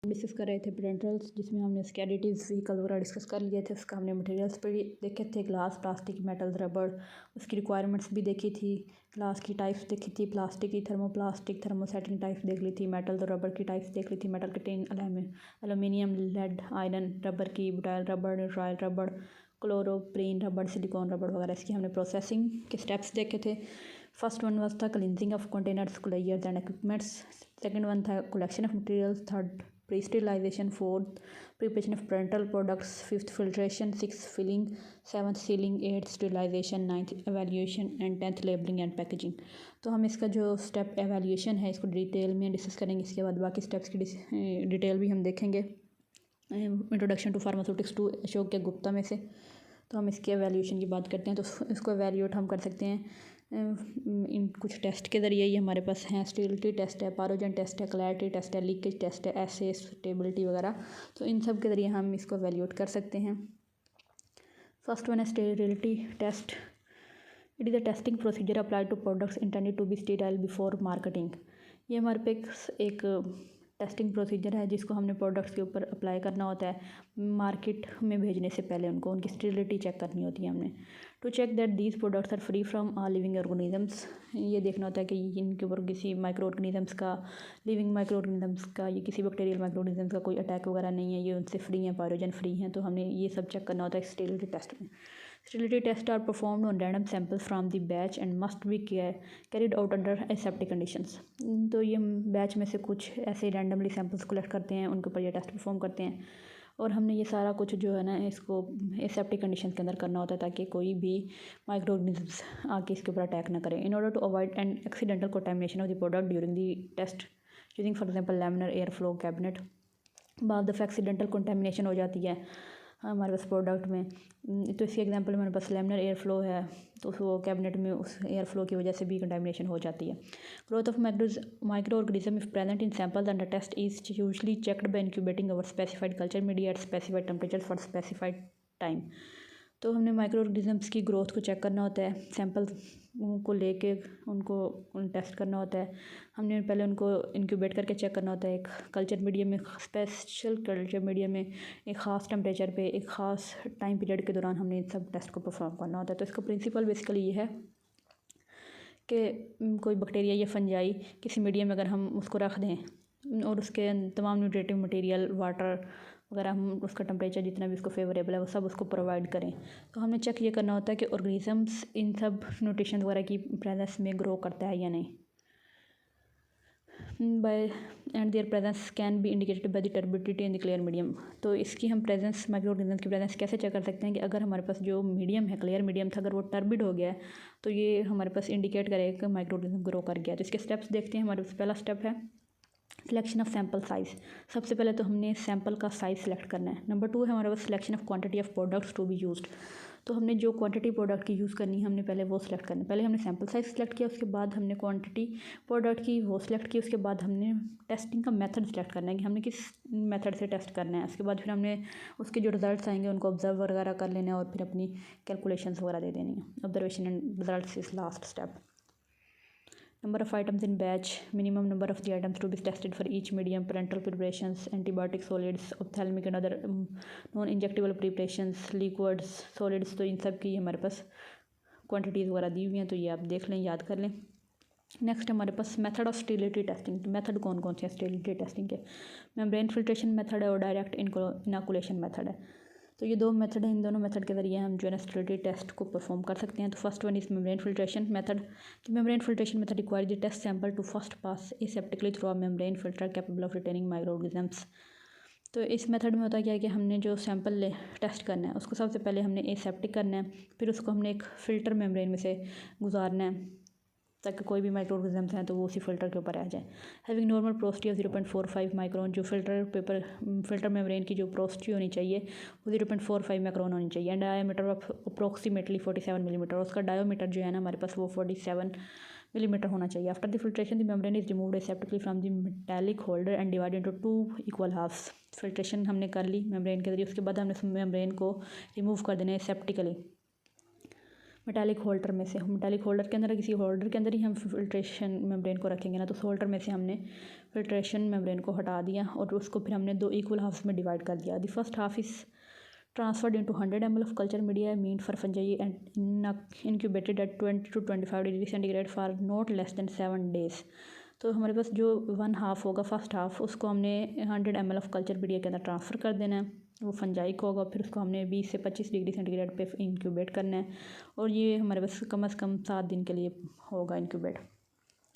Discuss कर रहे थे पेडेंटल्स, जिसमें हमने उसके एडिटिव्स व्हीकल वगैरह डिस्कस कर लिए थे। उसका हमने मटेरियल्स पर भी देखे थे, ग्लास, प्लास्टिक, मेटल, रबड़। उसकी रिक्वायरमेंट्स भी देखी थी, ग्लास की टाइप्स देखी थी, प्लास्टिक की थर्मोप्लास्टिक, थर्मोसेटिंग टाइप्स देख ली थी, मेटल तो रबड़ की टाइप्स देख ली थी, मेटल के tin, aluminium, lead, iron, rubber की बुटाइल रबड़, न्यूट्राइल रबड़, क्लोरोप्रीन रबड़, सिलिकॉन रबड़ वगैरह। इसकी हमने प्रोसेसिंग के स्टेप्स देखे थे। फर्स्ट वन वाज था cleansing of containers, closures and equipments. Second one था collection of materials. Third pre-sterilization. Fourth, preparation of parental products. Fifth, filtration. Sixth, filling. Seventh, sealing. Eighth, sterilization. Ninth, evaluation. And 10th, labeling and packaging. तो हम इसका जो step evaluation है इसको detail में discuss करेंगे। इसके बाद बाकी स्टेप्स की डिटेल भी हम देखेंगे। Introduction to pharmaceutics to Ashok K Gupta में से। तो हम इसके एवेल्यूशन की बात करते हैं। तो इसको एवेल्यूट हम कर सकते हैं इन कुछ टेस्ट के ज़रिए। ये हमारे पास हैं, स्टेबिलिटी टेस्ट है, पारोजन टेस्ट है, क्लैरिटी टेस्ट है, लीकेज टेस्ट है, एसे स्टेबिलिटी वगैरह। तो इन सब के ज़रिए हम इसको एवेल्यूट कर सकते हैं। फर्स्ट वन है stability test. It is a testing procedure applied to products intended to be sterile before marketing. ये हमारे पे एक टेस्टिंग प्रोसीजर है जिसको हमने प्रोडक्ट्स के ऊपर अप्लाई करना होता है। मार्केट में भेजने से पहले उनको उनकी स्टेबिलिटी चेक करनी होती है हमने। To check that these products are free from all living organisms. ये देखना होता है कि इनके ऊपर किसी माइक्रो ऑर्गेनिजम्स का, लिविंग माइक्रो ऑर्गेनिजम्स का, ये किसी बैक्टीरियल माइक्रो ऑर्गेनिजम्स का कोई अटैक वगैरह नहीं है, ये उनसे फ्री हैं, पायरोजन फ्री हैं। तो हमने ये सब चेक करना होता है स्टेबिलिटी टेस्ट में। Sterility tests are performed on random samples from the batch and must be carried out under aseptic conditions. तो ये बैच में से कुछ ऐसे रैंडमली सैम्पल्स कलेक्ट करते हैं, उनके ऊपर ये टेस्ट परफॉर्म करते हैं। और हमने ये सारा कुछ जो है ना इसको एसेप्टिक कंडीशन के अंदर करना होता है ताकि कोई भी माइक्रो ऑर्गेनिजम्स आके इसके ऊपर अटैक ना करें। In order to avoid an accidental contamination of the product during the test using for example laminar air flow cabinet. बाद दफ़ा एक्सीडेंटल कंटामिनेशन हो जाती है हमारे पास प्रोडक्ट में, तो इसके एग्जांपल हमारे पास लैमिनर एयर फ्लो है, तो वो कैबिनेट में उस एयर फ्लो की वजह से भी कंटामिनेशन हो जाती है। Growth of microorganism if present in samples under test is usually checked by incubating our specified culture media at specified temperature for specified time. तो हमने माइक्रो ऑर्गेनिजम्स की ग्रोथ को चेक करना होता है, सैंपल को लेके उनको टेस्ट करना होता है। हमने पहले उनको इंक्यूबेट करके चेक करना होता है एक कल्चर मीडियम में, स्पेशल कल्चर मीडियम में, एक ख़ास टेम्परेचर पे, एक ख़ास टाइम पीरियड के दौरान हमने इन सब टेस्ट को परफॉर्म करना होता है। तो इसका प्रिंसिपल बेसिकली ये है कि कोई बैक्टीरिया या फंजाई किसी मीडियम में अगर हम उसको रख दें और उसके तमाम न्यूट्रिटिव मटेरियल, वाटर वगैरह, हम उसका टेम्परेचर जितना भी उसको फेवरेबल है वो सब उसको प्रोवाइड करें। तो हमें चेक ये करना होता है कि ऑर्गेनिजम्स इन सब न्यूट्रिशन वगैरह की प्रेजेंस में ग्रो करता है या नहीं। By and their presence can be indicated by the turbidity in the clear medium. तो इसकी हम प्रेजेंस, माइक्रो ऑर्गेनिजम्स की प्रेजेंस कैसे चेक कर सकते हैं कि अगर हमारे पास जो मीडियम है, क्लियर मीडियम था, अगर वो टर्बिड हो गया है तो ये हमारे पास इंडिकेट करेगा कि माइक्रो ऑर्गेनिज्म ग्रो कर गया। तो इसके स्टेप्स देखते हैं। हमारे पास पहला स्टेप है सिलेक्शन ऑफ सैम्पल साइज़। सबसे पहले तो हमने सैम्पल का साइज़ सेलेक्ट करना है। नंबर 2 है हमारे पास selection of quantity of products to be used. तो हमने जो क्वांटिटी प्रोडक्ट की यूज़ करनी है हमने पहले वो सिलेक्ट करना है। पहले हमने सैम्पल साइज़ सेलेक्ट किया, उसके बाद हमने क्वांटिटी प्रोडक्ट की वो सिलेक्ट की, उसके बाद हमने टेस्टिंग का मेथड सेलेक्ट करना है कि हमने किस मेथड से टेस्ट करना है। उसके बाद फिर हमने उसके जो रिजल्ट्स आएंगे उनको ऑब्जर्व वगैरह कर लेना है और फिर अपनी कैलकुलेशंस वगैरह दे देनी है। Observation and results is last step. Number of items in batch, minimum number of the items to be tested for each medium, parental preparations, antibiotic solids, ophthalmic and other non-injectable preparations, liquids, solids। तो इन सब की हमारे पास quantities वगैरह दी हुई हैं, तो ये आप देख लें, याद कर लें। नेक्स्ट हमारे पास method of sterility testing. Method कौन कौन से हैं स्टेरिलिटी टेस्टिंग के? मेम्ब्रेन फिल्ट्रेशन मेथड है और डायरेक्ट इनोकुलेशन मेथड है। तो ये दो मेथड हैं, इन दोनों मेथड के ज़रिए हम जो है ना स्टेरिलिटी टेस्ट को परफॉर्म कर सकते हैं। तो first one is membrane filtration method. The membrane filtration method require the test sample to first pass aseptically through a membrane filter capable of retaining microorganisms. तो इस मेथड में होता क्या है कि हमने जो सैंपल टेस्ट करना है उसको सबसे पहले हमने एसेप्टिक करना है, फिर उसको हमने एक फ़िल्टर मेम्ब्रेन में से गुजारना है ताकि कोई भी माइक्रो ऑर्गेनिजम्स हैं तो वो उसी फिल्टर के ऊपर आ जाए। Having normal porosity of 0.45 micron. जो फिल्टर मेम्ब्रेन की जो पोरोसिटी होनी चाहिए वो 0.45 माइक्रोन होनी चाहिए। And diameter of approximately 47 millimetre. उसका डायोमीटर जो है ना हमारे पास वो 47 मिलीमीटर होना चाहिए। After the filtration the membrane is removed aseptically from the metallic holder and divided into 2 equal halfs. Filtration हमने कर ली मेम्ब्रेन के जरिए, उसके बाद हमने मेम्ब्रेन को रिमूव कर देना है एसेप्टिकली मेटालिक होल्डर में से, मेटालिक होल्डर के अंदर किसी होल्डर के अंदर ही हम फिल्ट्रेशन मेम्ब्रेन को रखेंगे ना, तो उस होल्डर में से हमने फिल्ट्रेशन मेम्ब्रेन को हटा दिया और उसको फिर हमने 2 इक्वल हाफ्स में डिवाइड कर दिया। The first half is transferred into 100 ml of culture media meant for fungi and incubated at 20 to 25 degree centigrade for not less than 7 days। तो हमारे पास जो 1 हाफ होगा फर्स्ट हाफ, उसको हमने 100 ml ऑफ कल्चर मीडिया के अंदर transfer कर देना है, वो फंजाई को होगा। फिर उसको हमने 20 से 25 डिग्री सेंटीग्रेड पे इंक्यूबेट करना है और ये हमारे पास कम से कम 7 दिन के लिए होगा incubate.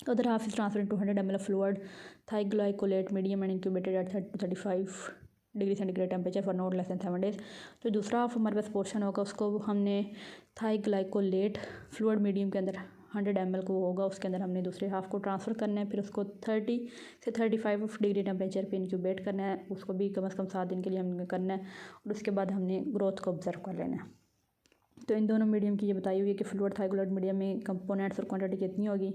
Other half is transfer into 100 ml of fluid thioglycollate medium and incubated at 30 to 35 degree centigrade temperature for not less than 7 days। तो दूसरा हाफ हमारे पास पोर्शन होगा, उसको हमने थाइग्लाइकोलेट फ्लूइड मीडियम के अंदर 100 ml को होगा, उसके अंदर हमने दूसरे हाफ को ट्रांसफ़र करना है। फिर उसको 30 से 35 डिग्री टेम्परेचर पे इंक्यूबेट करना है, उसको भी कम से कम 7 दिन के लिए हमने करना है और उसके बाद हमने ग्रोथ को ऑब्जर्व कर लेना है। तो इन दोनों मीडियम की ये बताई हुई है कि फ्लूइड थाइग्लाइकोलेट मीडियम में कंपोनेंट्स और क्वांटिटी कितनी होगी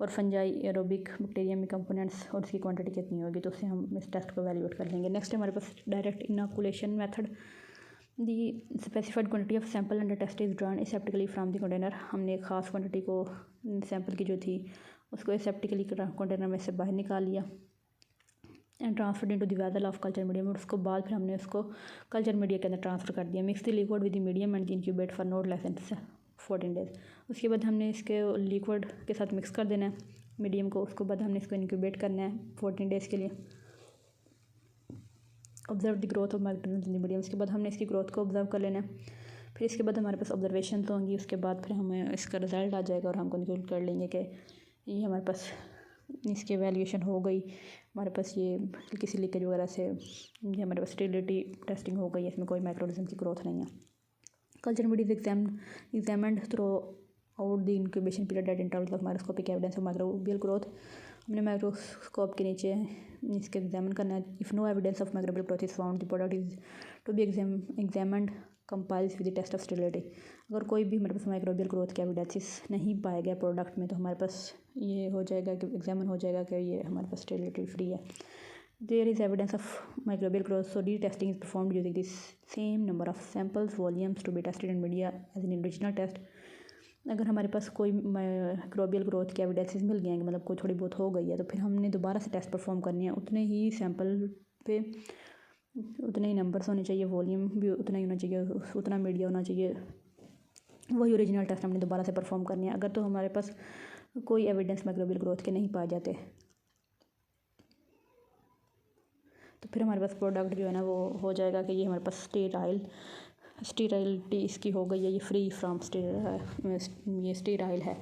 और फंजाई एरोबिक बैक्टीरिया में कंपोनेंट्स और उसकी क्वांटिटी कितनी होगी, तो उससे हम इस टेस्ट को वैल्यूएट कर लेंगे। नेक्स्ट हमारे पास direct inoculation method. The specified quantity of sample under test is drawn aseptically from the container. हमने एक ख़ास क्वांटिटी को सैंपल की जो थी उसको एसेप्टिकली कंटेनर में से बाहर निकाल लिया and transferred into the vessel of culture medium, और उसको बाद फिर हमने उसको कल्चर मीडिया के अंदर ट्रांसफ़र कर दिया। Mix the liquid with the medium and incubate for not less then 14 days। उसके बाद हमने इसके लिक्विड के साथ मिक्स कर देना है मीडियम को, उसके बाद हमने इसको इंक्यूबेट करना है 14 days के लिए। Observe the growth of microorganism in the medium, उसके बाद हमने इसकी ग्रोथ को ऑब्जर्व कर लेना है। फिर इसके बाद हमारे पास ऑब्जर्वेशन तो होंगी, उसके बाद फिर हमें इसका रिजल्ट आ जाएगा और हम कंक्लूड कर लेंगे कि ये हमारे पास इसकी एवेल्यूएशन हो गई, हमारे पास ये किसी लीकेज वगैरह से ये हमारे पास स्टेरिलिटी टेस्टिंग हो गई, इसमें कोई माइक्रोऑर्गेनिज्म की ग्रोथ नहीं है। Culture media is examined throughout the incubation period at intervals of microscopic evidence of microbial growth. हमने माइक्रोस्कोप के नीचे इसके एग्जामिन करना है। If no evidence of microbial growth is found the product is to be examined complies with the test of sterility. अगर कोई भी हमारे पास माइक्रोबियल ग्रोथ के एविडेंसेस नहीं पाया गया प्रोडक्ट में, तो हमारे पास ये हो जाएगा कि एग्जामिन हो जाएगा कि ये हमारे पास स्टेरिलिटी फ्री है। There is evidence of microbial growth, so retesting is performed using this same number of samples volumes to be tested in media as an original test। अगर हमारे पास कोई माइक्रोबियल ग्रोथ के एविडेंसेस मिल गए हैं, मतलब कोई थोड़ी बहुत हो गई है, तो फिर हमने दोबारा से टेस्ट परफॉर्म करनी है। उतने ही सैंपल पे उतने ही नंबर्स होने चाहिए, वॉल्यूम भी उतना ही होना चाहिए, उतना मीडिया होना चाहिए, वही ओरिजिनल टेस्ट हमने दोबारा से परफॉर्म करनी है। अगर तो हमारे पास कोई एविडेंस माइक्रोबियल ग्रोथ के नहीं पाए जाते, तो फिर हमारे पास प्रोडक्ट जो है ना वो हो जाएगा कि ये हमारे पास स्टेराइलिटी इसकी हो गई है, ये फ्री फ्रॉम ये स्टेराइल है,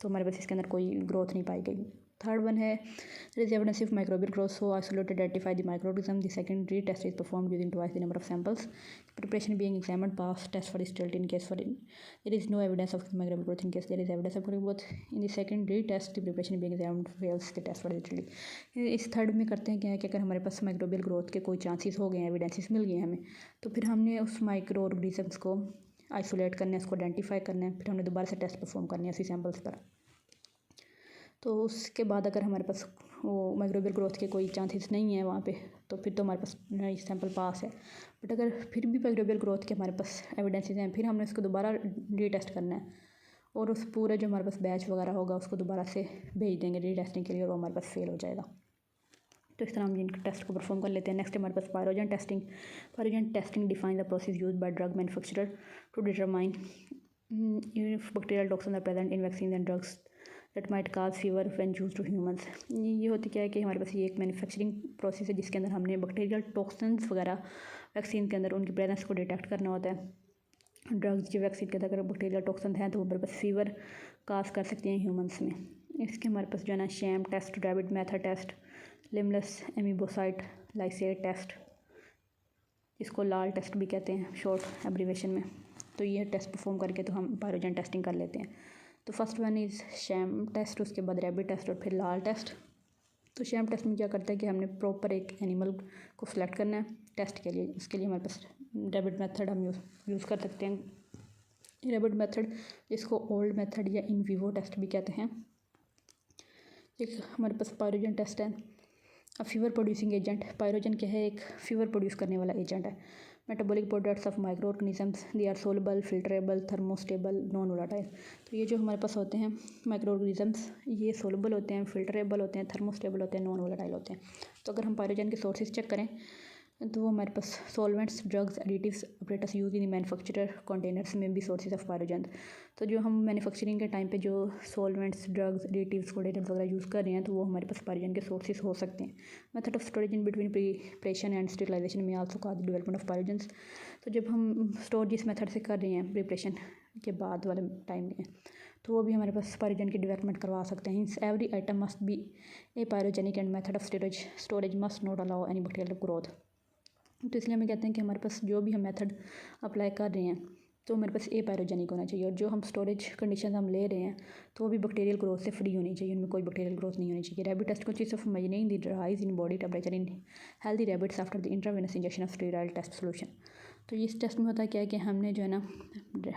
तो हमारे पास इसके अंदर कोई ग्रोथ नहीं पाई गई। थर्ड वन है there is evidence of microbial growth, so isolated identify the microorganism. The secondary test is performed using twice the number of samples. Preparation being examined pass test for sterility in case for there is no evidence of microbial growth. In case there is evidence of growth in the secondary test the preparation being examined fails the test for sterility. इस third में करते हैं क्या है कि अगर हमारे पास माइक्रोबियल ग्रोथ के कोई चांसेस हो गए हैं, एविडेंसेस मिल गए हैं हमें, तो फिर हमने उस माइक्रो ऑर्गेनिजम्स को आइसोलेट करना है, उसको आइडेंटिफाई करना है, फिर हमने दोबारा से टेस्ट परफॉर्म करनी है उसी सैंपल्स पर। तो उसके बाद अगर हमारे पास वो माइक्रोबियल ग्रोथ के कोई चांसेस नहीं है वहाँ पे, तो फिर तो हमारे पास नई सैंपल पास है। बट अगर फिर भी माइक्रोबियल ग्रोथ के हमारे पास एविडेंसेस हैं, फिर हमने उसको दोबारा रीटेस्ट करना है और उस पूरे जो हमारे पास बैच वगैरह होगा उसको दोबारा से भेज देंगे रीटेस्टिंग के लिए, और वो हमारे पास फेल हो जाएगा। तो इस तरह हम जिनके टेस्ट को परफॉर्म कर लेते हैं। नेक्स्ट हमारे पास pyrogen testing. Pyrogen testing define the process used by drug manufacturer to determine if bacterial toxin are present in vaccine and drugs that might cause fever when used to humans. ये होती क्या है कि हमारे पास ये एक मैन्युफैक्चरिंग प्रोसेस है जिसके अंदर हमने बैक्टीरियल टॉक्सिन्स वगैरह वैक्सीन के अंदर उनकी प्रेजेंस को डिटेक्ट करना होता है। ड्रग्स की वैक्सीन के अंदर अगर बैक्टीरियल टॉक्सिन हैं तो हमारे पास फीवर काज कर सकती हैं ह्यूमंस में। इसके हमारे पास जो है ना sham test, rabbit method test, limulus amebocyte lysate test, इसको लाल टेस्ट भी कहते हैं शॉर्ट एब्रीवेशन में। तो ये टेस्ट परफॉर्म करके तो हम पायरोजन टेस्टिंग कर लेते हैं। तो first one is sham test, उसके बाद रैबिट टेस्ट और फिर लाल टेस्ट। तो शैम टेस्ट में क्या करता है कि हमने प्रॉपर एक एनिमल को सिलेक्ट करना है टेस्ट के लिए। उसके लिए हमारे पास रैबिट मेथड हम यूज़ कर सकते हैं। रैबिट मेथड जिसको ओल्ड मेथड या इन विवो टेस्ट भी कहते हैं। एक हमारे पास पायरोजन टेस्ट है। फीवर प्रोड्यूसिंग एजेंट, पायरोजन क्या है, एक फीवर प्रोड्यूस करने वाला एजेंट है। Metabolic products of micro organisms, they are soluble, filterable, thermostable, non volatile. तो ये जो हमारे पास होते हैं माइक्रो ऑर्गेनिजम्स, ये सोलबल होते हैं, फिल्टरेबल होते हैं, थर्मोस्टेबल होते हैं, नॉन वोलाटाइल होते हैं। तो अगर हम पायरोजन के सोर्सेज चेक करें तो वो हमारे पास solvents, drugs, additives, operators use in manufacturer containers में भी सोर्सेज ऑफ पायरोजन। तो जो हम मैन्युफैक्चरिंग के टाइम पे जो सॉल्वेंट्स, ड्रग्स, एडिटिव्स, कंटेनर्स वगैरह यूज़ कर रहे हैं तो वो हमारे पास पायरोजन के सोर्सेज हो सकते हैं। Method of storage in between preparation and sterilisation में also cause development of pyrogens. तो जब हम स्टोर जिस मेथड से कर रहे हैं प्रिपरेशन के बाद वाले टाइम में, तो वो भी हमारे पास पायरोजन की डेवलपमेंट करवा सकते हैं। Every item must be A pyrogenic and method of storage must not allow any bacterial growth. तो इसलिए हम कहते हैं कि हमारे पास जो भी हम मेथड अप्लाई कर रहे हैं तो हमारे पास ए पायरोजेनिक होना चाहिए, और जो हम स्टोरेज कंडीशन हम ले रहे हैं तो वो भी बैक्टीरियल ग्रोथ से फ्री होनी चाहिए, उनमें कोई बैक्टीरियल ग्रोथ नहीं होनी चाहिए। Rabbit test consist of measuring the rise in body temperature in healthy rabbits after the intravenous injection of sterile test solution. तो इस टेस्ट में होता क्या है कि हमने जो है ना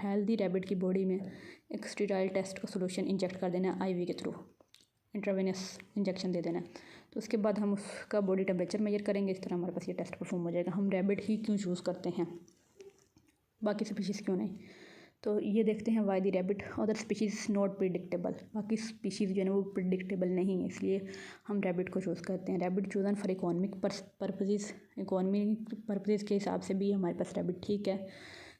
हेल्दी रैबिट की बॉडी में एक स्टेराइल टेस्ट का सोल्यूशन इंजेक्ट कर देना है IV के थ्रू, इंट्रावेनस इंजेक्शन दे देना है। तो उसके बाद हम उसका बॉडी टेम्परेचर मेजर करेंगे, इस तरह हमारे पास ये टेस्ट परफॉर्म हो जाएगा। हम रैबिट ही क्यों चूज़ करते हैं, बाकी स्पीशीज़ क्यों नहीं? तो ये देखते हैं why the rabbit other species not predictable. बाकी स्पीशीज़ जो है ना वो प्रिडिक्टेबल नहीं है, इसलिए हम रैबिट को चूज़ करते हैं। Rabbit chosen for economic purposes, economic purposes के हिसाब से भी हमारे पास रैबिट ठीक है।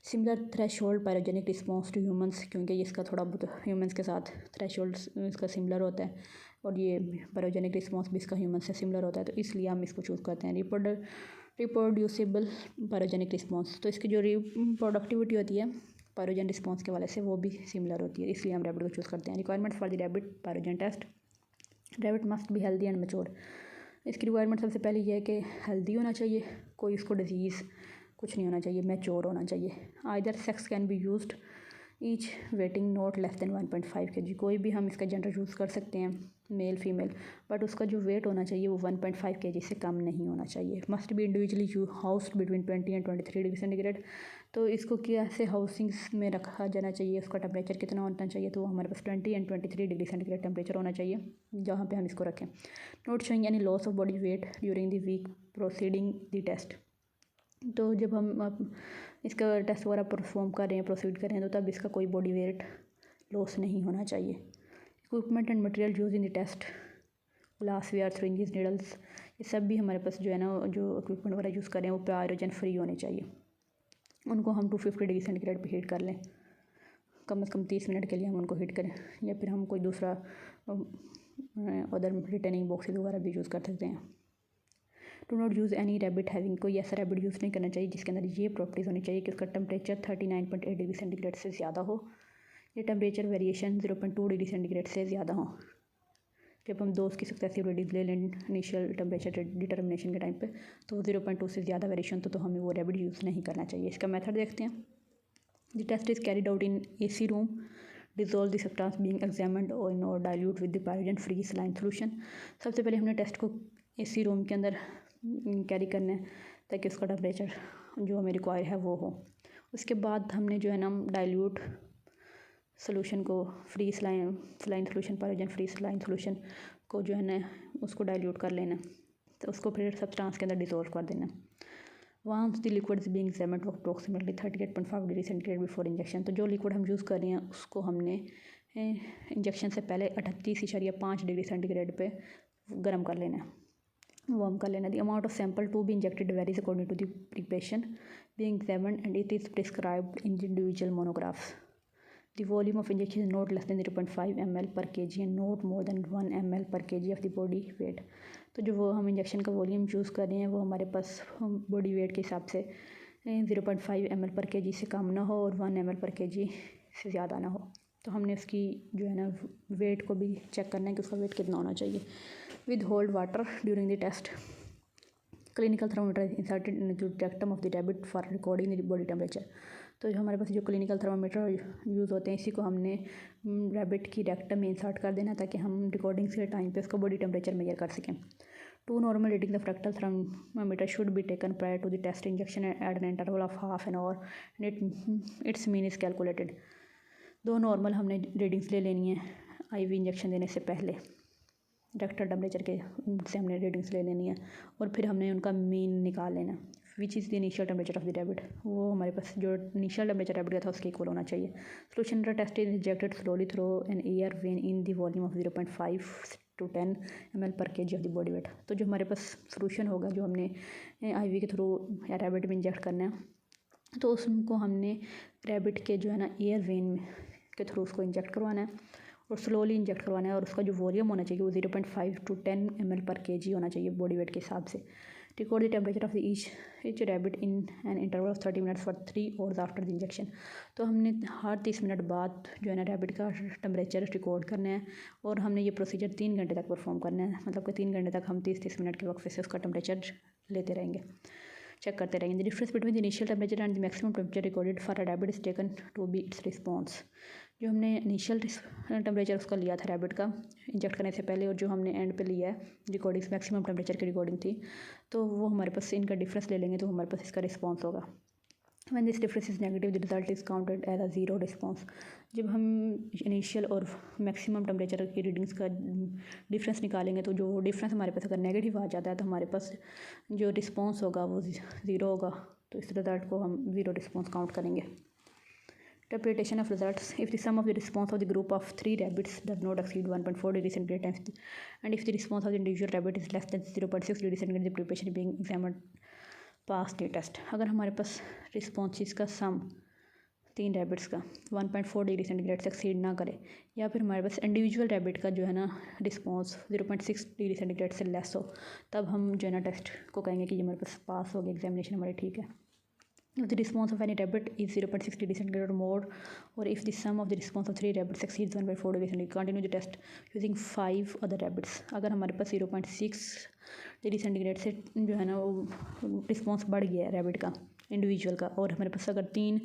Similar threshold pyrogenic response to humans, क्योंकि इसका थोड़ा बहुत ह्यूमंस के साथ थ्रेशोल्ड इसका सिमिलर होता है, और ये पायरोजेनिक रिस्पॉन्स भी इसका ह्यूमन से सिमिलर होता है, तो इसलिए हम इसको चूज़ करते हैं। रिप्रोड्यूसिबल पायरोजेनिक रिस्पॉन्स, तो इसकी जो रिप्रोडक्टिविटी होती है पायरोजन रिस्पॉन्स के वाले से वो भी सिमिलर होती है, इसलिए हम रैबिट को चूज़ करते हैं। Requirement for the rabbit pyrogen test, rabbit must be healthy and mature. इसकी रिक्वायरमेंट सबसे पहले ये है कि हेल्दी होना चाहिए, कोई इसको डिजीज़ कुछ नहीं होना चाहिए, मैच्योर होना चाहिए। Either sex can be used, each waiting not less than 1.5 kg। कोई भी हम इसका जेंडर चूज़ कर सकते हैं, मेल फीमेल, बट उसका जो वेट होना चाहिए वो 1.5 kg से कम नहीं होना चाहिए। Must be individually housed between 20 and 23 degree centigrade. तो इसको कैसे हाउसिंग्स में रखा जाना चाहिए, उसका टेम्परेचर कितना होना चाहिए, तो हमारे पास 20 एंड 23 डिग्री सेंटीग्रेड टेम्परेचर होना चाहिए जहाँ पे हम इसको रखें। Not showing any loss of body weight during the week proceeding the test. तो जब हम इसका टेस्ट वगैरह परफॉर्म कर रहे हैं, प्रोसीड कर रहे हैं, तो तब इसका कोई बॉडी वेट लॉस नहीं होना चाहिए। Equipment and material use in the test, glassware, syringes, needles, ये सब भी हमारे पास जो है ना जो इक्विपमेंट वगैरह यूज़ कर रहे हैं वो पायरोजन फ्री होने चाहिए। उनको हम 250 डिग्री सेंटीग्रेड पे हीट कर लें, कम से कम 30 मिनट के लिए हम उनको हीट करें, या फिर हम कोई दूसरा अदर रिटेनिंग बॉक्सेस वगैरह भी यूज़ कर सकते हैं। Do not use any rabbit having, कोई ऐसा रैबिट यूज़ नहीं करना चाहिए जिसके अंदर ये प्रॉपर्टीज़ होनी चाहिए कि उसका टेम्परेचर 39.8 डिग्री सेंटीग्रेड से ज़्यादा हो, या टेम्परेचर वेरिएशन 0.2 डिग्री सेंटीग्रेड से ज़्यादा हो। जब हम दो उसकी सक्सेसिव रीडिंग ले लें इनिशियल टेम्परेचर डिटर्मिनेशन के टाइम पे, तो 0.2 से ज़्यादा वेरिएशन तो हमें वो रैबिट यूज़ नहीं करना चाहिए। इसका मेथड देखते हैं। The test is carried out in AC room, dissolve the substance being examined और dilute with the pyrogen free saline solution. सबसे पहले हमने टेस्ट को AC रूम के अंदर कैरी करना है ताकि उसका टेम्परेचर जो हमें रिक्वायर है वो हो। उसके बाद हमने जो है ना डाइल्यूट सोल्यूशन को free saline solution, pyrogen free saline solution को जो है ना उसको डाइल्यूट कर लेना, तो उसको फिर सब्सटेंस के अंदर डिजोल्व कर देना। Once the liquid is being examined approximately 38.5 degree centigrade before injection. तो जो लिक्विड हम यूज़ कर रहे हैं उसको हमने इंजेक्शन से पहले 38.5 डिग्री सेंटीग्रेड पे गर्म कर लेना है, वार्म कर लेना। The amount of sample to be injected varies according to the preparation being examined and it is prescribed in individual monographs. The volume of injection is not less than 0.5 ml per kg and not more than 1 ml per kg of the body weight। तो जो वो हम injection का volume choose कर रहे हैं वो हमारे पास बॉडी वेट के हिसाब से 0.5 ml पर kg से कम ना हो और 1 ml पर kg से ज़्यादा ना हो। तो हमने उसकी जो है ना वेट को भी चेक करना है कि उसका वेट कितना होना चाहिए। Withhold water during the test, clinical thermometer inserted in the rectum of the rabbit for recording the body temperature. तो जो हमारे पास जो क्लिनिकल थर्मोमीटर यूज़ होते हैं इसी को हमने रैबिट की रेक्टम में इंसर्ट कर देना ताकि हम रिकॉर्डिंग के टाइम पे उसका बॉडी टेम्परेचर मेजर कर सकें। Two normal reading the fractal thermometer should be taken prior to the test injection at an interval of half an hour and its mean is calculated. दो normal हमने readings ले लेनी है IV injection देने से पहले, रेक्टल टेम्परेचर के से हमने रीडिंग्स ले लेनी है और फिर हमने उनका मीन निकाल लेना। Which is the initial temperature of the rabbit, वो हमारे पास जो इनिशियल टेम्परेचर रैबिट का था उसके इक्वल होना चाहिए। Solution under test is injected slowly through an ear vein in the volume of 0.5 to 10 ml per kg of the body weight. तो जो हमारे पास सोल्यूशन होगा जो हमने IV के थ्रू या रैबिट में इंजेक्ट करना है, तो उसको हमने रैबिट के जो है ना एयर वेन के थ्रू उसको इंजेक्ट करवाना है और स्लोली इंजेक्ट करवाना है, और उसका जो वॉल्यूम होना चाहिए वो 0.5 to 10 ml पर kg होना चाहिए बॉडी वेट के हिसाब से। Record the temperature of each rabbit in an interval of 30 minutes for 3 hours after the injection. तो हमने हर 30 मिनट बाद जो है ना रैबिट का टेम्परेचर रिकॉर्ड करना है, और हमने ये प्रोसीजर 3 घंटे तक परफॉर्म करना है, मतलब कि 3 घंटे तक हम 30-30 मिनट के वक्फे से उसका टेम्परेचर लेते रहेंगे, चेक करते रहेंगे। The difference between the initial temperature and the maximum temperature recorded for a rabbit is taken to be its response. जो हमने इनिशियल टेम्परेचर उसका लिया था रैबिट का इंजेक्ट करने से पहले, और जो हमने एंड पे लिया है रिकॉर्डिंग मैक्सिमम टेम्परेचर की रिकॉर्डिंग थी, तो वो हमारे पास इनका डिफरेंस ले लेंगे तो हमारे पास इसका रिस्पॉन्स होगा। When this difference is negative, the result is counted as a zero response। जब हम इनिशियल और मैक्सिमम टेम्परेचर की रीडिंग्स का डिफरेंस निकालेंगे, तो जो डिफरेंस हमारे पास अगर नेगेटिव आ जाता है तो हमारे पास जो रिस्पॉन्स होगा वो ज़ीरो होगा, तो इस रिजल्ट को हम ज़ीरो रिस्पॉन्स काउंट करेंगे। Interpretation of results: if the sum of the response of the group of 3 rabbits does not exceed 1.4 degrees centigrade times, and if the response of the individual rabbit is less than 0.6 degrees centigrade, the preparation being examined pass the test. अगर हमारे पास responses का सम 3 rabbits का 1.4 degree centigrade से exceed ना करे, या फिर हमारे पास इंडिविजुअल रैबिट का जो है ना रिस्पॉन्स 0.6 डिग्री सेंटीग्रेड से लेस हो, तब हम जो है ना टेस्ट को कहेंगे कि ये हमारे पास पास हो गया, एग्जामिनेशन हमारी ठीक है। If the response of any rabbit is 0.6 degree centigrade or more, or if the sum of the response of 3 rabbits exceeds 1.4 degree centigrade, continue the test using 5 other rabbits। अगर हमारे पास 0.6 डिग्री सेंटीग्रेड से जो है ना वो response बढ़ गया है रैबिट का इंडिविजुअल का, और हमारे पास अगर 3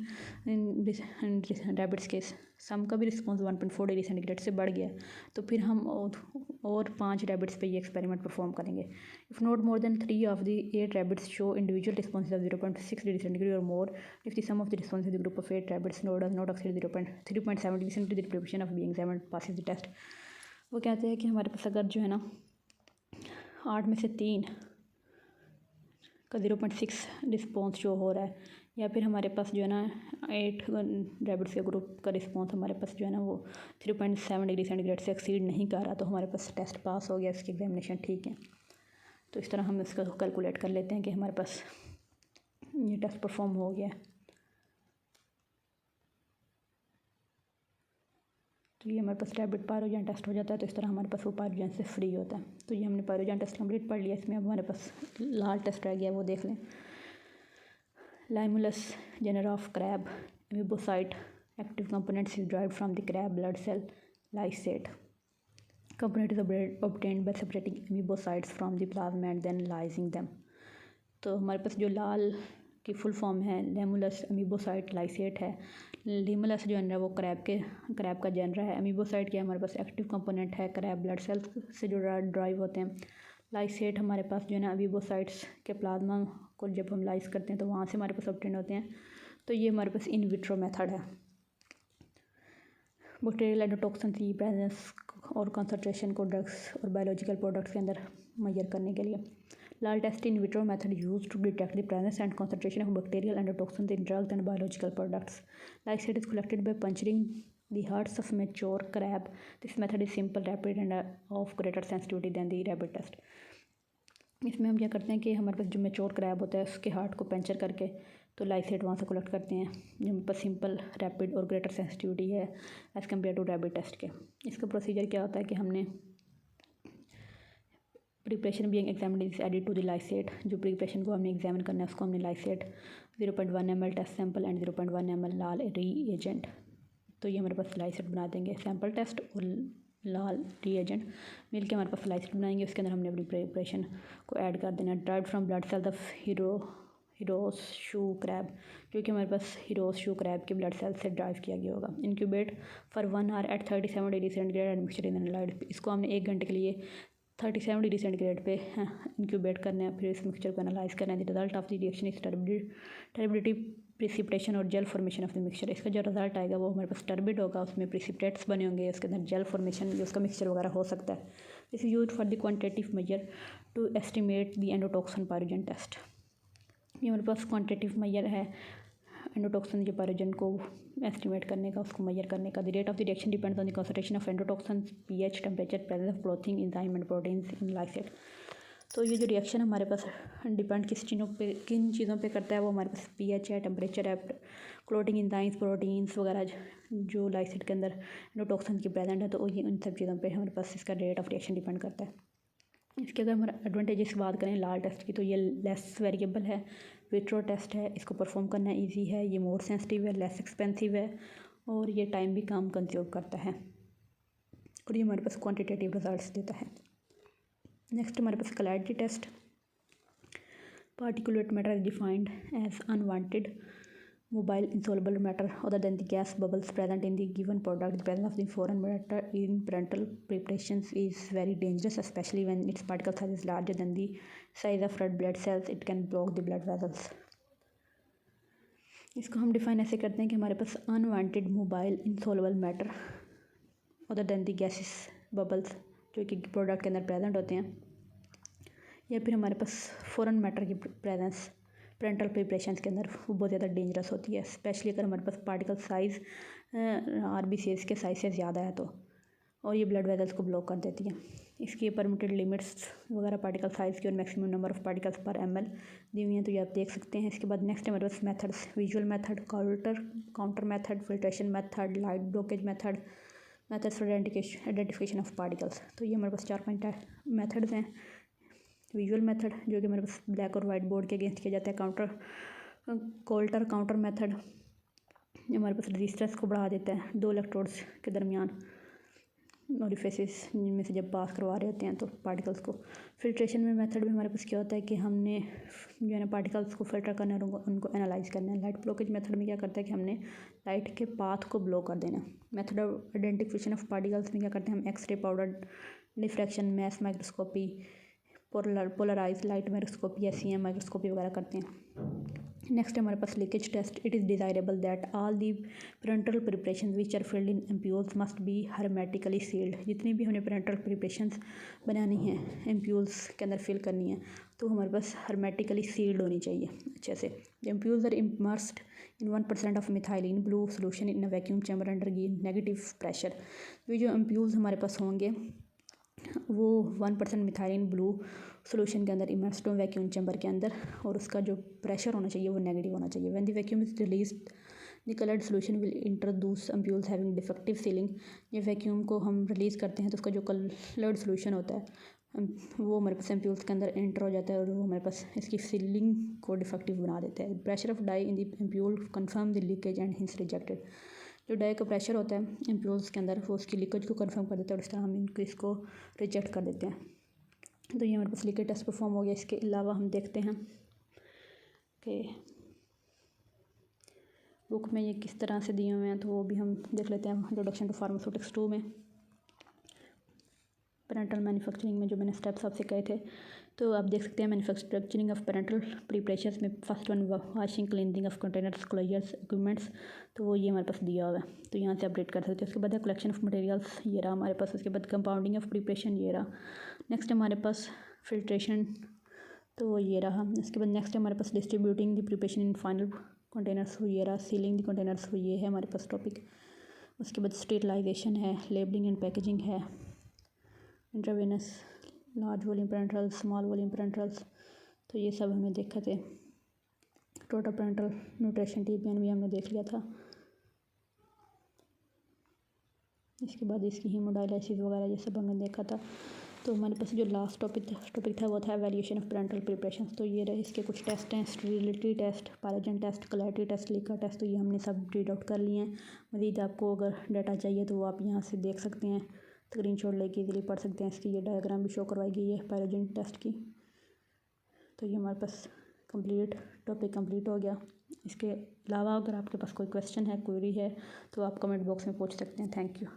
रैबिट्स के सम का भी रिस्पॉन्स 1.4 डिग्री सेंटीग्रेड से बढ़ गया, तो फिर हम और 5 रैबिट्स पे ये एक्सपेरिमेंट परफॉर्म करेंगे। If not more than 3 of the 8 rabbits show individual response of 0.6 degree centigrade और more, if the sum of the response of the group of 8 rabbits does not exceed 3.7 degree centigrade, the preparation of being examined passes the test. वो कहते हैं कि हमारे पास अगर जो है ना 8 में से 3 का 0.6 रिस्पॉन्स शो हो रहा है, या फिर हमारे पास जो है ना 8 रैबिट्स के ग्रुप का रिस्पॉन्स हमारे पास जो है ना वो 3.7 डिग्री सेंटीग्रेड से एक्सीड नहीं कर रहा, तो हमारे पास टेस्ट पास हो गया, इसकी एग्जामिनेशन ठीक है। तो इस तरह हम इसका कैलकुलेट कर लेते हैं कि हमारे पास ये टेस्ट परफॉर्म हो गया। तो ये हमारे पास रैबिट पायरोजन टेस्ट हो जाता है, तो इस तरह हमारे पास वो पायरोजन से फ्री होता है। तो ये हमने पायरोजन टेस्ट कंप्लीट पढ़ लिया। इसमें अब हमारे पास लाल टेस्ट रह गया, वो देख लें। Limulus genera of crab amebocyte active components is derived from the crab blood cell lysate component is obtained by separating amoebocytes from the plasma and then lysing them। तो हमारे पास जो लाल की फुल फॉर्म है लेमुलस अमीबोसाइट लाइसेट है। Limulus जो है वो crab का जनर है। अमीबोसाइट के हमारे पास एक्टिव कंपोनेंट है, क्रैब ब्लड सेल्स से जो ड्राइव होते हैं। लाइसेट हमारे पास जो है ना अमीबोसाइट्स के प्लाज्मा को जब हम लाइस करते हैं तो वहाँ से हमारे पास ऑब्टेन होते हैं। तो ये हमारे पास इन विट्रो मेथड है। बैक्टीरियल एंडोटॉक्सिन की प्रेजेंस और कंसंट्रेशन को ड्रग्स और बायोलॉजिकल प्रोडक्ट्स के अंदर मेजर करने के लिए LAL test in vitro method use to detect the presence and concentration of bacterial endotoxin in drugs and biological products. Lysate is collected by puncturing the hearts of mature crab। This method is simple, rapid and of greater sensitivity than the rabbit test। इसमें हम क्या करते हैं कि हमारे पास जो mature crab होता है उसके हार्ट को पंचर करके तो लाइसेट वहाँ से कलेक्ट करते हैं, जो हमारे पास सिंपल, रैपिड और ग्रेटर सेंसिटिविटी है as compare to rabbit test के। इसका प्रोसीजर क्या होता है कि हमने preparation being examined is added to the lysate. जो प्रिपरेशन को हमने एग्जामिन करना है उसको हमने lysate 0.1 ml test sample and 0.1 ml LAL reagent. तो ये हमारे पास लाइसेट बना देंगे। सैंपल टेस्ट और लाल रीएजेंट मिल के हमारे पास लाइसेट बनाएंगे। उसके अंदर हमने अपनी प्रिपरेशन को ऐड कर देना। Derived from blood cells of horseshoe crab, जो कि हमारे पास हीरोस शू क्रैब के ब्लड सेल से ड्राइव किया गया होगा। Incubate for 1 hour at 37 degree centigrade and mixture in analysed. इसको हमने 1 घंटे के लिए 37 डिग्री सेंटीग्रेड पे इंक्यूबेट करना है, फिर इस मिक्सचर को एनालाइज करना है। The result of the reaction is turbidity precipitation और gel formation of the mixture. इसका जो रिजल्ट आएगा वो हमारे पास टर्बिड होगा, उसमें प्रिसिपिटेट्स बने होंगे, उसके अंदर जेल फॉर्मेशन, जो उसका मिक्सचर वगैरह हो सकता है। This is used for the quantitative measure to estimate the endotoxin pyrogen test. ये हमारे पास क्वांटिटेटिव मेजर है एंडोटॉक्सिन के पैरोजन को एस्टिमेट करने का, उसको मेजर करने का। The rate of the reaction depends on the concentration of endotoxin, pH, temperature, presence of clothing enzyme and proteins in lysate. तो ये जो रिएक्शन हमारे पास डिपेंड किन चीज़ों पे करता है, वो हमारे पास पीएच है, टेम्परेचर है, क्लोटिंग एंजाइम्स, प्रोटीन्स वगैरह जो लाइसेट के अंदर एंडोटॉक्सिन की प्रेजेंट है, तो ये उन सब चीज़ों पे हमारे पास इसका रेट ऑफ रिएक्शन डिपेंड करता है। इसके अगर हमारे एडवांटेजेस की बात करें लाल टेस्ट की, तो ये लेस वेरिएबल है, विट्रो टेस्ट है, इसको परफॉर्म करना ईजी है, ये मोर सेंसिटिव है, लेस एक्सपेंसिव है और ये टाइम भी कम कंज्यूम करता है और ये हमारे पास क्वांटिटेटिव रिजल्ट्स देता है। नेक्स्ट हमारे पास clarity test. Particulate matter is defined as unwanted mobile insoluble matter other than the gas bubbles present in the given product. The presence of the foreign matter in parental preparations is very dangerous, especially when its particle size is larger than the size of red blood cells. It can block the blood vessels. इसको हम define ऐसे करते हैं कि हमारे पास unwanted mobile insoluble matter other than the gases bubbles जो कि प्रोडक्ट के अंदर प्रेजेंट होते हैं, या फिर हमारे पास फॉरेन मैटर की प्रेजेंस पेरेंटल प्रिपरेशन के अंदर वो बहुत ज़्यादा डेंजरस होती है, स्पेशली अगर हमारे पास पार्टिकल साइज़ RBCs के साइज से ज़्यादा है तो, और ये ब्लड वेसल्स को ब्लॉक कर देती है। इसकी परमिटेड लिमिट्स वगैरह पार्टिकल साइज़ की और मैक्सिमम नंबर ऑफ पार्टिकल्स पर ml दी हुई हैं, तो ये आप देख सकते हैं। इसके बाद नेक्स्ट हमारे पास methods, visual method, counter method, filtration method, light blockage methods for identification of particles. तो ये हमारे पास 4 मेथड्स हैं। विजुअल मेथड जो कि हमारे पास ब्लैक और वाइट बोर्ड के अगेंस्ट किया जाता है। काउंटर मेथड हमारे पास रेजिस्टेंस को बढ़ा देता है 2 इलेक्ट्रोड्स के दरमियान ओरिफिसेस जिनमें से जब पास करवा रहे होते हैं तो पार्टिकल्स को। फिल्ट्रेशन में मेथड में हमारे पास क्या होता है कि हमने जो है ना पार्टिकल्स को फिल्टर करना है और उनको एनालाइज करना है। लाइट ब्लॉकेज मेथड में क्या करता है कि हमने लाइट के पाथ को ब्लॉक कर देना। Method of identification of particles में क्या करते हैं हम X ray, powder diffraction, mass microscopy, polarise light microscopy या CM माइक्रोस्कोपी वगैरह करते हैं। नेक्स्ट हमारे पास leakage test. It is desirable that all the parenteral preparation which are filled in ampoules must be hermetically sealed. जितनी भी हमने पेरेंटल प्रिपरेशंस बनानी है एम्प्यूल्स के अंदर फिल करनी है तो हमारे पास हर्मेटिकली सील्ड होनी चाहिए अच्छे से। Ampoules are immersed in 1% of methylene blue solution in a vacuum chamber under negative pressure. ये जो एम्प्यूल्स हमारे पास होंगे वो 1% मिथाइलिन ब्लू सोल्यूशन के अंदर इमर्स्ड हो वैक्यूम चैम्बर के अंदर, और उसका जो प्रेशर होना चाहिए वो नेगेटिव होना चाहिए। When the vacuum is released the coloured solution will introduce ampoules having defective ceiling. ये वैक्यूम को हम रिलीज़ करते हैं तो उसका जो कलर्ड सोल्यूशन होता है वो हमारे पास एम्प्यूल्स के अंदर एंटर हो जाता है और वो हमारे पास इसकी सीलिंग को डिफेक्टिव बना देता है। Pressure of dye in the ampoule confirm the leakage and hence rejected. जो डाई का प्रेशर होता है एम्प्यूल्स के अंदर वो उसकी लीकेज को कंफर्म कर देता है और इस तरह हम इसको रिजेक्ट कर देते हैं। तो ये हमारे पास लीकेज टेस्ट परफॉर्म हो गया। इसके अलावा हम देखते हैं कि बुक में ये किस तरह से दिए हुए हैं, तो वो भी हम देख लेते हैं। इंट्रोडक्शन टू फार्मास्यूटिक्स 2 में पेरेंटल मैन्युफैक्चरिंग में जो मैंने स्टेप्स आपसे कहे थे, तो आप देख सकते हैं मैन्युफैक्चरिंग ऑफ पेरेंटल प्रिपरेशंस में first one washing cleaning of containers, closures, equipments, तो वो ये हमारे पास दिया हुआ है तो यहाँ से अपडेट कर सकते हैं। उसके बाद है कलेक्शन ऑफ मटेरियल्स, ये रहा हमारे पास। उसके बाद कंपाउंडिंग ऑफ प्रिपरेशन, ये रहा। नेक्स्ट हमारे पास फिल्ट्रेशन, तो वो ये रहा। उसके बाद नेक्स्ट हमारे पास distributing the preparation in final containers, वो ये रहा। सीलिंग द कंटेनर्स, वो ये है हमारे पास टॉपिक। उसके बाद स्टेरिलाइजेशन है, लेबलिंग एंड पैकेजिंग है, intravenous, large volume parentals, small volume parentals, तो ये सब हमने देखा थे। टोटल पेरेंटल न्यूट्रिशन TPN भी हमने देख लिया था। इसके बाद इसकी हीमोडायलिसिस वगैरह ये सब हमने देखा था। तो हमारे पास जो लास्ट टॉपिक था वो था एवेल्यूएशन ऑफ पेरेंटल प्रिपरेशन। तो ये रहे इसके कुछ टेस्ट हैं, sterility test, pyrogen test, clarity test, leak test, तो ये हमने सब रीड आउट कर लिए हैं। मज़ीद आपको अगर डाटा चाहिए तो वो आप यहाँ से देख सकते हैं, स्क्रीनशॉट लेके इजीली पढ़ सकते हैं। इसकी ये डायग्राम भी शो करवाई गई है पैरोजन टेस्ट की। तो ये हमारे पास टॉपिक कंप्लीट हो गया। इसके अलावा अगर आपके पास कोई क्वेश्चन है, क्वेरी है, तो आप कमेंट बॉक्स में पूछ सकते हैं। Thank you.